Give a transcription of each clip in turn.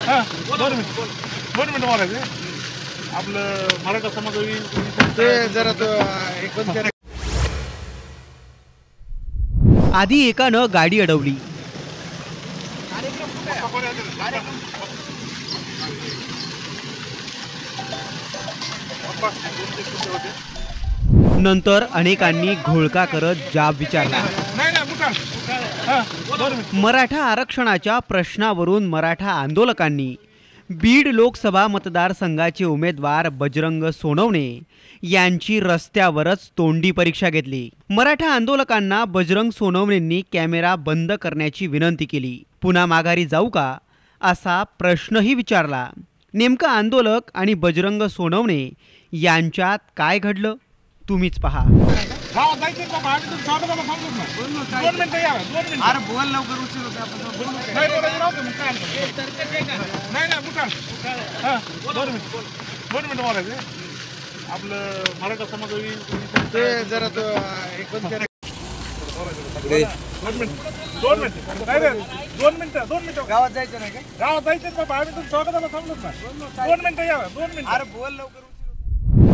दोन मिनिट मारायचे आपलं मराठा समाज ते जरा तो आधी एकानं गाडी अडवली, नंतर अनेकांनी घोळका करत जाब विचारला। मराठा आरक्षणाच्या प्रश्नावरून मराठा आंदोलकांनी बीड लोकसभा मतदारसंघाचे उमेदवार बजरंग सोनवणे यांची रस्त्यावरच तोंडी परीक्षा घेतली। मराठा आंदोलकांना बजरंग सोनवणेंनी कॅमेरा बंद करण्याची विनंती केली। पुन्हा माघारी जाऊ का असा प्रश्नही विचारला। नेमका आंदोलक आणि बजरंग सोनवणे यांच्यात काय घडलं तुम्हीच पहा। आपलं मराठा समाज ते जरा तो दोन मिनिटं गावात जायचं नाही का? गावात जायचं बाबा, आम्ही तुमच्या स्वागताला थांबलोच ना। 2 मिनिटं या, 2 मिनिटं। अरे बोल लवकर।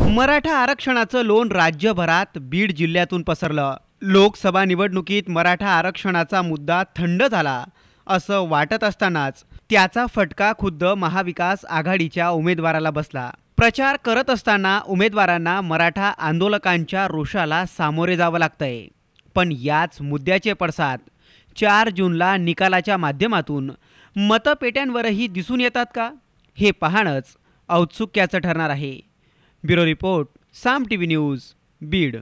मराठा आरक्षणाचं लोण राज्यभरात बीड जिल्ह्यातून पसरलं। लोकसभा निवडणुकीत मराठा आरक्षणाचा मुद्दा थंड झाला असं वाटत असतानाच त्याचा फटका खुद्द महाविकास आघाडीच्या उमेदवाराला बसला। प्रचार करत असताना उमेदवारांना मराठा आंदोलकांच्या रोषाला सामोरे जावं लागतंय। पण याच मुद्द्याचे पडसाद 4 जूनला निकालाच्या माध्यमातून मतपेट्यांवरही दिसून येतात का, हे पाहणंच औत्सुक्याचं ठरणार आहे। ब्युरो रिपोर्ट, साम टीव्ही न्यूज, बीड।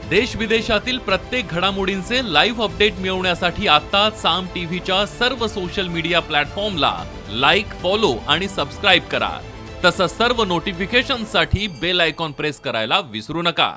देश विदेशातील प्रत्येक घडामोडींचे लाईव्ह अपडेट मिळवण्यासाठी आता साम टीव्हीच्या सर्व सोशल मीडिया प्लॅटफॉर्मला लाईक, फॉलो आणि सबस्क्राईब करा। तसंच सर्व नोटिफिकेशनसाठी बेल आयकॉन प्रेस करायला विसरू नका।